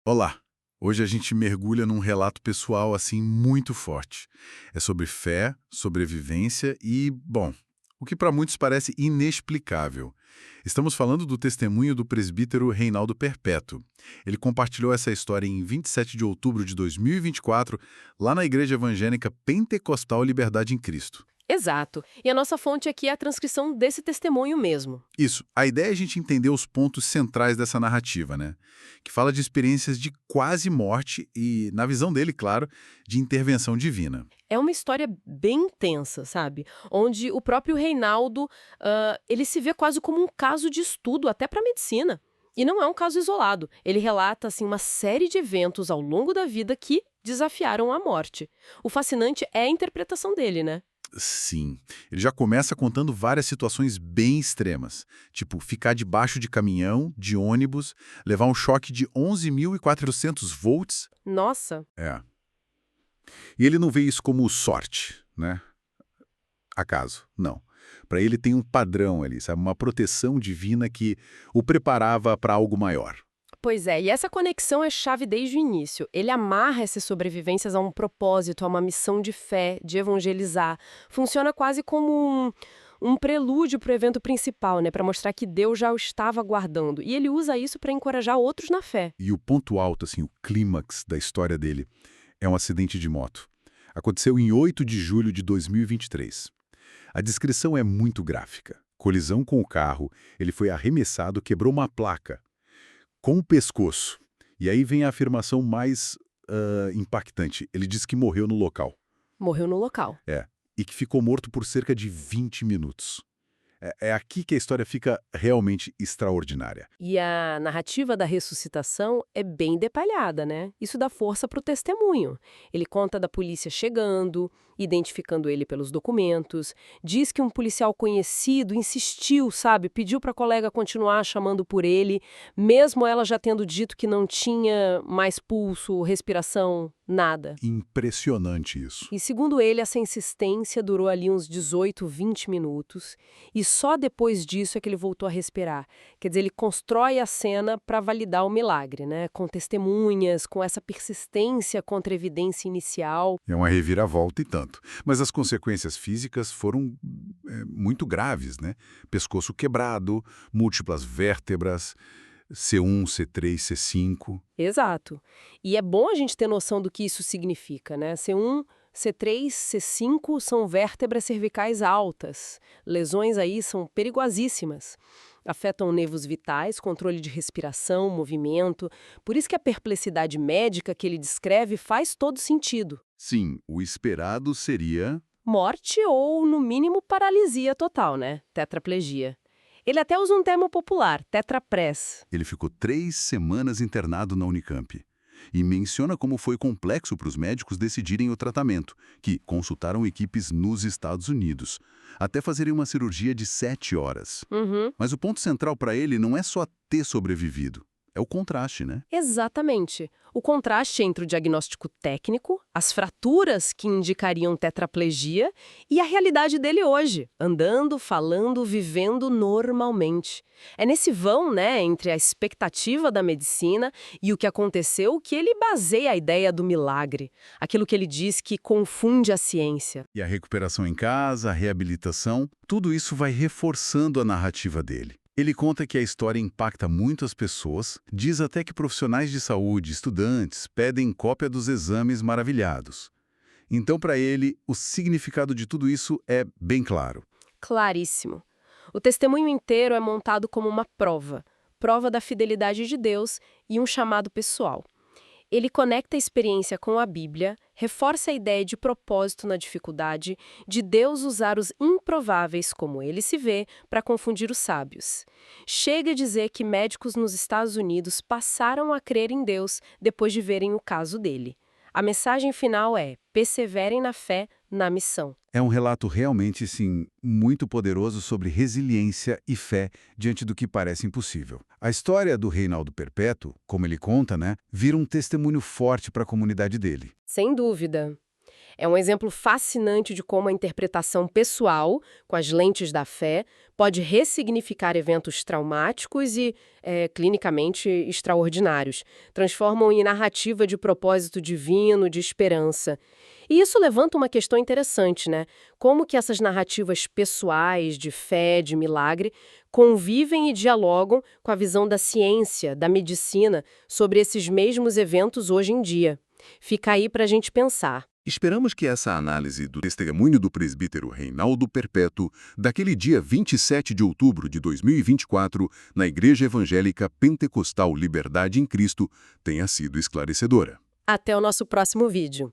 Olá! Hoje a gente mergulha num relato pessoal assim muito forte. É sobre fé, sobrevivência e, bom, o que para muitos parece inexplicável. Estamos falando do testemunho do presbítero Reinaldo Perpétuo. Ele compartilhou essa história em 27 de outubro de 2024, lá na Igreja Evangélica Pentecostal Liberdade em Cristo. Exato. E a nossa fonte aqui é a transcrição desse testemunho mesmo. Isso. A ideia é a gente entender os pontos centrais dessa narrativa, né? Que fala de experiências de quase morte e, na visão dele, claro, de intervenção divina. É uma história bem intensa, sabe? Onde o próprio Reinaldo, ele se vê quase como um caso de estudo, até para medicina. E não é um caso isolado. Ele relata, assim, uma série de eventos ao longo da vida que desafiaram a morte. O fascinante é a interpretação dele, né? Sim. Ele já começa contando várias situações bem extremas, tipo ficar debaixo de caminhão, de ônibus, levar um choque de 11.400 volts. Nossa, É. E ele não vê isso como sorte, né? Acaso. Não. Para ele tem um padrão ali, sabe? Uma proteção divina que o preparava para algo maior. pois é, e essa conexão é chave desde o início. Ele amarra essas sobrevivências a um propósito, a uma missão de fé, de evangelizar. Funciona quase como um prelúdio para o evento principal, né? Para mostrar que Deus já o estava aguardando. E ele usa isso para encorajar outros na fé. E o ponto alto, assim, o clímax da história dele é um acidente de moto. Aconteceu em 8 de julho de 2023. A descrição é muito gráfica. Colisão com o carro, ele foi arremessado, quebrou uma placa com o pescoço. E aí vem a afirmação mais impactante. Ele diz que morreu no local. Morreu no local. É. E que ficou morto por cerca de 20 minutos. É aqui que a história fica realmente extraordinária. E a narrativa da ressuscitação é bem detalhada, né? Isso dá força para o testemunho. Ele conta da polícia chegando, identificando ele pelos documentos, diz que um policial conhecido insistiu, sabe? Pediu para a colega continuar chamando por ele, mesmo ela já tendo dito que não tinha mais pulso, respiração, nada. Impressionante isso. E segundo ele, essa insistência durou ali uns 18, 20 minutos, e só depois disso é que ele voltou a respirar. Quer dizer, ele constrói a cena para validar o milagre, né? Com testemunhas, com essa persistência contra a evidência inicial. É uma reviravolta e tanto. Mas as consequências físicas foram muito graves, né? Pescoço quebrado, múltiplas vértebras, C1, C3, C5. Exato. E é bom a gente ter noção do que isso significa, né? C1, C3, C5 são vértebras cervicais altas. Lesões aí são perigosíssimas. Afetam nervos vitais, controle de respiração, movimento. Por isso que a perplexidade médica que ele descreve faz todo sentido. Sim, o esperado seria. Morte ou, no mínimo, paralisia total, né? Tetraplegia. Ele até usa um termo popular, tetrapress. Ele ficou 3 semanas internado na Unicamp. E menciona como foi complexo para os médicos decidirem o tratamento, que consultaram equipes nos Estados Unidos, até fazerem uma cirurgia de 7 horas. Uhum. Mas o ponto central para ele não é só ter sobrevivido, é o contraste, né? Exatamente. O contraste entre o diagnóstico técnico, as fraturas que indicariam tetraplegia e a realidade dele hoje, andando, falando, vivendo normalmente. É nesse vão, né, entre a expectativa da medicina e o que aconteceu que ele baseia a ideia do milagre, aquilo que ele diz que confunde a ciência. E a recuperação em casa, a reabilitação, tudo isso vai reforçando a narrativa dele. Ele conta que a história impacta muitas pessoas, diz até que profissionais de saúde, estudantes, pedem cópia dos exames maravilhados. Então, para ele, o significado de tudo isso é bem claro. Claríssimo. O testemunho inteiro é montado como uma prova, prova da fidelidade de Deus e um chamado pessoal. Ele conecta a experiência com a Bíblia, reforça a ideia de propósito na dificuldade, de Deus usar os improváveis, como ele se vê, para confundir os sábios. Chega a dizer que médicos nos Estados Unidos passaram a crer em Deus depois de verem o caso dele. A mensagem final é: perseverem na fé, na missão. É um relato realmente, sim, muito poderoso sobre resiliência e fé diante do que parece impossível. A história do Reinaldo Perpétuo, como ele conta, né, vira um testemunho forte para a comunidade dele. Sem dúvida. É um exemplo fascinante de como a interpretação pessoal, com as lentes da fé, pode ressignificar eventos traumáticos e clinicamente extraordinários. Transformam em narrativa de propósito divino, de esperança. E isso levanta uma questão interessante, né? Como que essas narrativas pessoais, de fé, de milagre, convivem e dialogam com a visão da ciência, da medicina, sobre esses mesmos eventos hoje em dia. Fica aí para a gente pensar. Esperamos que essa análise do testemunho do presbítero Reinaldo Perpétuo, daquele dia 27 de outubro de 2024, na Igreja Evangélica Pentecostal Liberdade em Cristo, tenha sido esclarecedora. Até o nosso próximo vídeo.